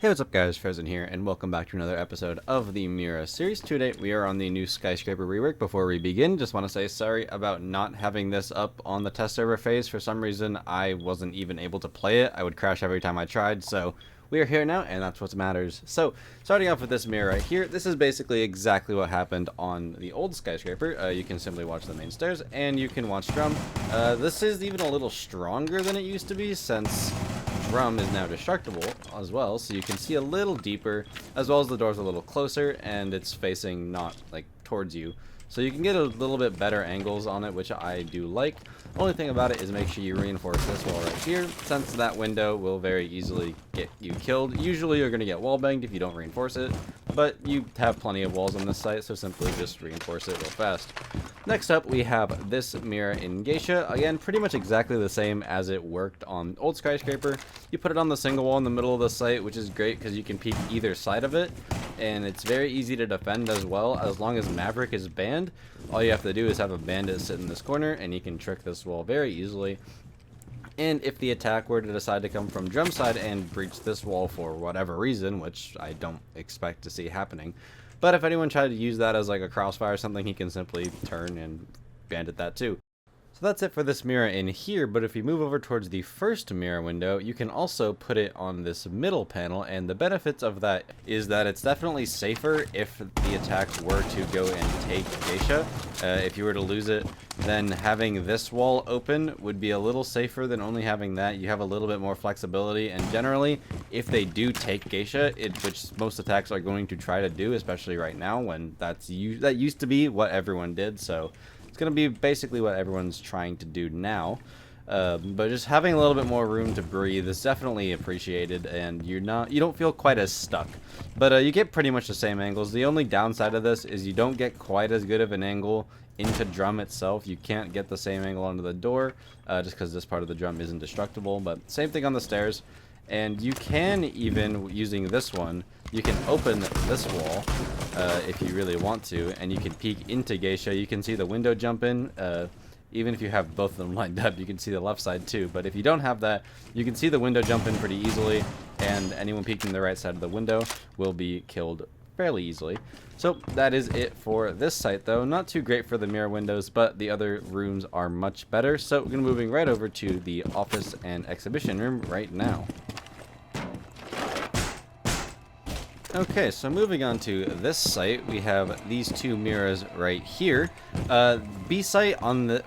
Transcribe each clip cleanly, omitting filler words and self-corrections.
Hey, what's up guys, Frozen here, and welcome back to another episode of the Mira series. Today we are on the new Skyscraper rework. Before we begin, just want to say sorry about not having this up on the test server phase. For some reason, I wasn't even able to play it. I would crash every time I tried, so we are here now, and that's what matters. So, starting off with this Mira right here, this is basically exactly what happened on the old Skyscraper. You can simply watch the main stairs, and you can watch Drum. This is even a little stronger than it used to be, since Drum is now destructible as well, so you can see a little deeper, as well as the door's a little closer, and it's facing not like towards you, so you can get a little bit better angles on it, which I do like. Only thing about it is make sure you reinforce this wall right here, since that window will very easily get you killed. Usually you're going to get wall banged if you don't reinforce it, but you have plenty of walls on this site, so simply just reinforce it real fast. Next up, we have this Mira in Geisha. Again, pretty much exactly the same as it worked on old Skyscraper. You put it on the single wall in the middle of the site, which is great because you can peek either side of it, and it's very easy to defend as well. As long as Maverick is banned, all you have to do is have a bandit sit in this corner, and you can trick this wall very easily. And if the attack were to decide to come from Drum side and breach this wall for whatever reason, which I don't expect to see happening, but if anyone tried to use that as like a crossfire or something, he can simply turn and bandit that too. So that's it for this Mira in here, but if you move over towards the first Mira window, you can also put it on this middle panel, and the benefits of that is that it's definitely safer if the attacks were to go and take Geisha. If you were to lose it, then having this wall open would be a little safer than only having that. You have a little bit more flexibility, and generally, if they do take Geisha, which most attacks are going to try to do, especially right now when that used to be what everyone did, so it's going to be basically what everyone's trying to do now. But just having a little bit more room to breathe is definitely appreciated, and you don't feel quite as stuck. But you get pretty much the same angles. The only downside of this is you don't get quite as good of an angle into Drum itself. You can't get the same angle onto the door, just because this part of the Drum isn't destructible. But same thing on the stairs. And you can even, using this one, you can open this wall if you really want to, and you can peek into Geisha. You can see the window jump in. Even if you have both of them lined up, you can see the left side too. But if you don't have that, you can see the window jump in pretty easily, and anyone peeking the right side of the window will be killed fairly easily. So that is it for this site, though. Not too great for the Mira windows, but the other rooms are much better. So we're going to be moving right over to the office and exhibition room right now. Okay, so moving on to this site, we have these two Miras right here. B site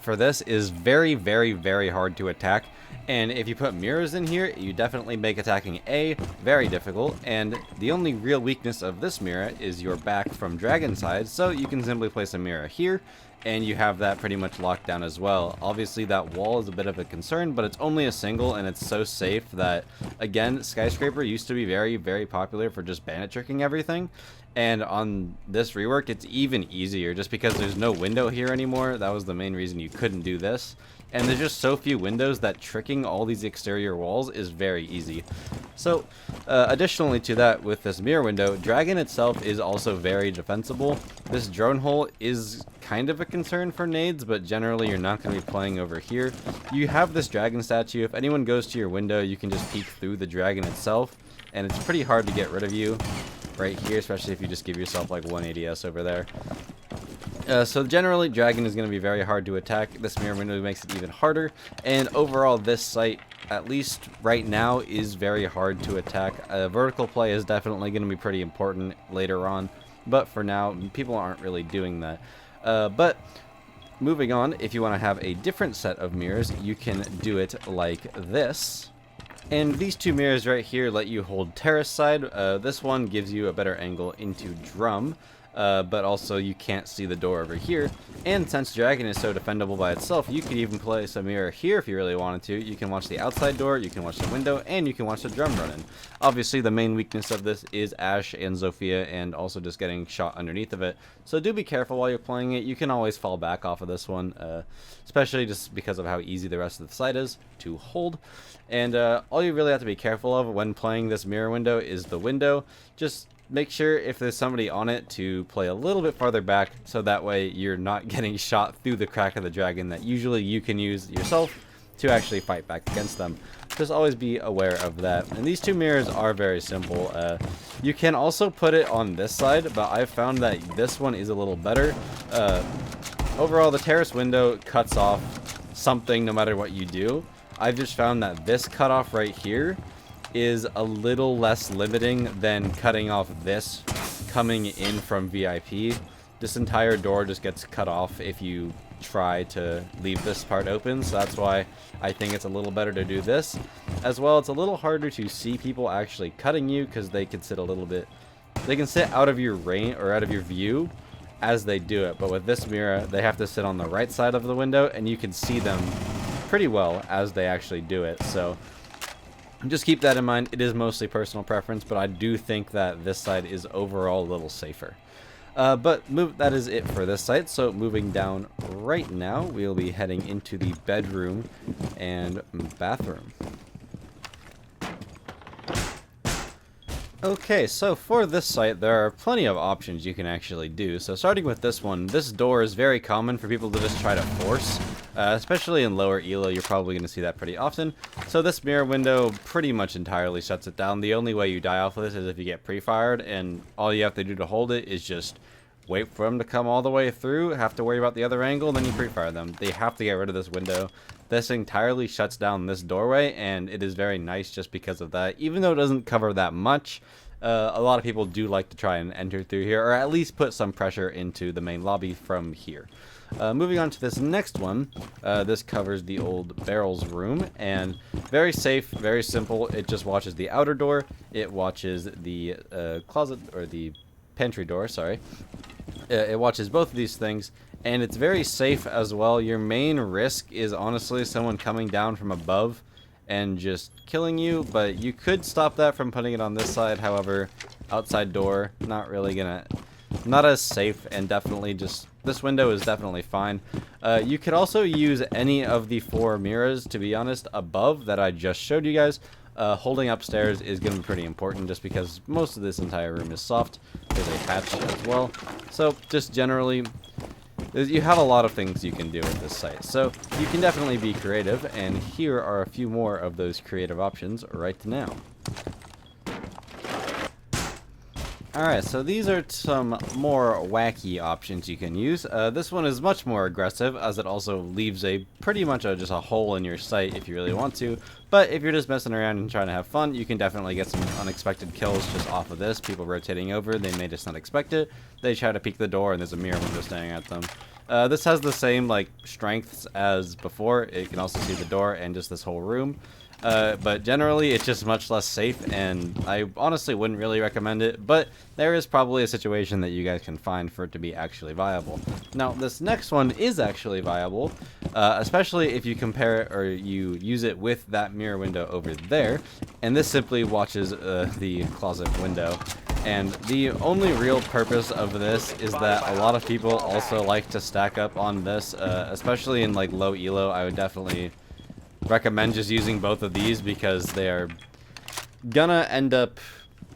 for this is very, very, very hard to attack, and if you put Miras in here, you definitely make attacking A very difficult. And the only real weakness of this Mira is your back from Dragon side, so you can simply place a Mira here, and you have that pretty much locked down as well. Obviously that wall is a bit of a concern, but it's only a single, and it's so safe that, again, Skyscraper used to be very, very popular for just bandit tricking everything, and on this rework it's even easier just because there's no window here anymore. That was the main reason you couldn't do this, and there's just so few windows that tricking all these exterior walls is very easy. So additionally to that, with this mirror window, Dragon itself is also very defensible. This drone hole is kind of a concern for nades, but generally you're not going to be playing over here. You have this dragon statue. If anyone goes to your window, you can just peek through the dragon itself, and it's pretty hard to get rid of you right here, especially if you just give yourself like 180s over there. So generally, Dragon is going to be very hard to attack. This mirror window makes it even harder, and overall this site, at least right now, is very hard to attack. Vertical play is definitely going to be pretty important later on, but for now, people aren't really doing that. But moving on, if you want to have a different set of mirrors, you can do it like this. And these two mirrors right here let you hold terrace side. This one gives you a better angle into Drum, but also you can't see the door over here. And since Dragon is so defendable by itself, you could even place a mirror here if you really wanted to. You can watch the outside door, you can watch the window, and you can watch the Drum run in. Obviously, the main weakness of this is Ash and Zofia, and also just getting shot underneath of it. So do be careful while you're playing it. You can always fall back off of this one, especially just because of how easy the rest of the site is to hold. And all you really have to be careful of when playing this mirror window is the window. Just make sure if there's somebody on it to play a little bit farther back, so that way you're not getting shot through the crack of the dragon that usually you can use yourself to actually fight back against them. just always be aware of that. And these two mirrors are very simple. You can also put it on this side, but I've found that this one is a little better. Overall, the terrace window cuts off something no matter what you do. I've just found that this cutoff right here is a little less limiting than cutting off this coming in from VIP. This entire door just gets cut off if you try to leave this part open, so that's why I think it's a little better to do this. As well, it's a little harder to see people actually cutting you because they can sit a little bit, they can sit out of your range or out of your view as they do it, but with this mirror they have to sit on the right side of the window and you can see them pretty well as they actually do it. So just keep that in mind. It is mostly personal preference, but I do think that this side is overall a little safer. But that is it for this site. So moving down right now, we'll be heading into the bedroom and bathroom. Okay, so for this site, there are plenty of options you can actually do. So starting with this one, this door is very common for people to just try to force. Especially in lower elo, you're probably going to see that pretty often. So this mirror window pretty much entirely shuts it down. The only way you die off of this is if you get pre-fired, and all you have to do to hold it is just wait for them to come all the way through, have to worry about the other angle, and then you pre-fire them. They have to get rid of this window. This entirely shuts down this doorway, and it is very nice just because of that. Even though it doesn't cover that much, a lot of people do like to try and enter through here, or at least put some pressure into the main lobby from here. Moving on to this next one, this covers the old barrels room, and very safe, very simple. It just watches the outer door, it watches the closet, or the pantry door, sorry. It watches both of these things, and it's very safe as well. Your main risk is honestly someone coming down from above and just killing you, but you could stop that from putting it on this side. However, outside door, not as safe, and definitely just, this window is definitely fine. You could also use any of the 4 mirrors, to be honest, above that I just showed you guys. Holding upstairs is going to be pretty important just because most of this entire room is soft. There's a hatch as well. So just generally, you have a lot of things you can do with this site. So you can definitely be creative, and here are a few more of those creative options right now. Alright, so these are some more wacky options you can use. This one is much more aggressive, as it also leaves pretty much just a hole in your sight if you really want to. But if you're just messing around and trying to have fun, you can definitely get some unexpected kills just off of this. People rotating over, they may just not expect it. They try to peek the door and there's a mirror window staring at them. This has the same strengths as before. It can also see the door and just this whole room. But generally it's just much less safe, and I honestly wouldn't really recommend it, but there is probably a situation that you guys can find for it to be actually viable. Now this next one is actually viable, especially if you compare it or you use it with that mirror window over there, and this simply watches the closet window. And the only real purpose of this is that a lot of people also like to stack up on this, especially in low elo. I would definitely recommend just using both of these because they're gonna end up,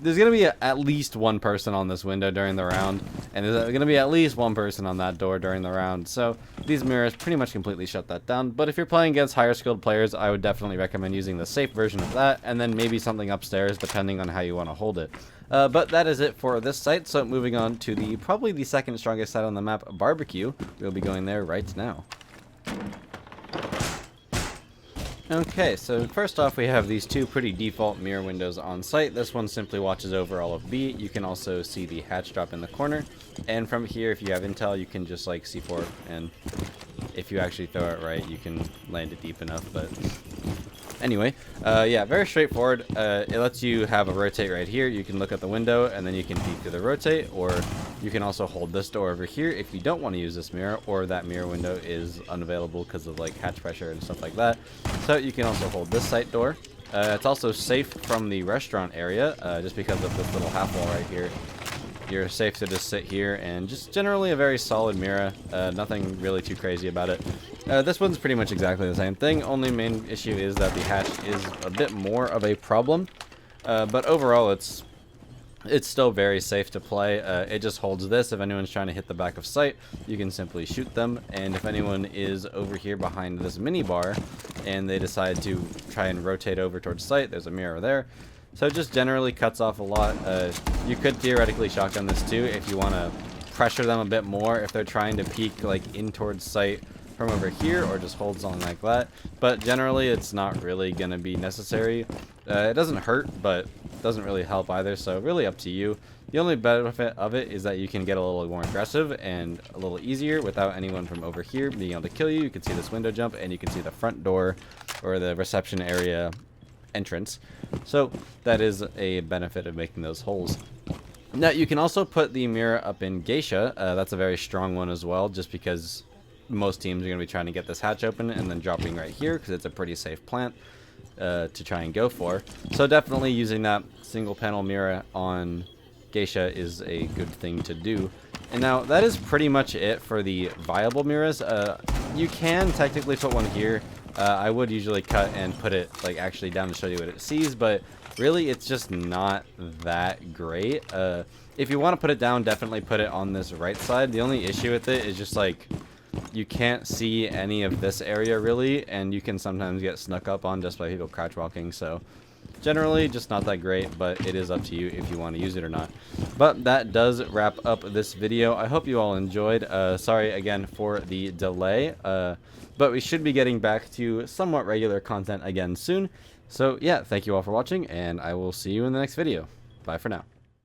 there's gonna be at least one person on this window during the round, and there's gonna be at least one person on that door during the round. So these mirrors pretty much completely shut that down. But if you're playing against higher skilled players, I would definitely recommend using the safe version of that, and then maybe something upstairs depending on how you want to hold it. But that is it for this site. So moving on to probably the second strongest site on the map, barbecue. We'll be going there right now. Okay, so first off we have these two pretty default mirror windows on site. This one simply watches over all of B. You can also see the hatch drop in the corner, and from here if you have intel you can just C4, and if you actually throw it right you can land it deep enough. But anyway, yeah, very straightforward. It lets you have a rotate right here. You can look at the window and then you can peek through the rotate, or you can also hold this door over here if you don't want to use this mirror, or that mirror window is unavailable because of hatch pressure and stuff like that. So you can also hold this site door. It's also safe from the restaurant area, just because of this little half wall right here. You're safe to just sit here, and just generally a very solid mirror. Nothing really too crazy about it. This one's pretty much exactly the same thing. Only main issue is that the hatch is a bit more of a problem. But overall, it's it's still very safe to play. It just holds this. If anyone's trying to hit the back of sight, you can simply shoot them. And if anyone is over here behind this mini bar and they decide to try and rotate over towards sight, there's a mirror there. So it just generally cuts off a lot. You could theoretically shotgun this too if you want to pressure them a bit more if they're trying to peek like in towards sight from over here, or just hold something like that. But generally it's not really going to be necessary. It doesn't hurt, but doesn't really help either, so really up to you. The only benefit of it is that you can get a little more aggressive and a little easier without anyone from over here being able to kill you. You can see this window jump, and you can see the front door or the reception area entrance. So that is a benefit of making those holes. Now you can also put the Mira up in Geisha. That's a very strong one as well, just because most teams are going to be trying to get this hatch open and then dropping right here because it's a pretty safe plant to try and go for. So definitely using that single panel Mira on Geisha is a good thing to do. And now that is pretty much it for the viable Miras. You can technically put one here. I would usually cut and put it like actually down to show you what it sees, but really it's just not that great. If you want to put it down, definitely put it on this right side. The only issue with it is just like you can't see any of this area really, and you can sometimes get snuck up on just by people crouch walking. So generally just not that great, but it is up to you if you want to use it or not. But that does wrap up this video. I hope you all enjoyed. Sorry again for the delay, but we should be getting back to somewhat regular content again soon. So yeah, thank you all for watching, and I will see you in the next video. Bye for now.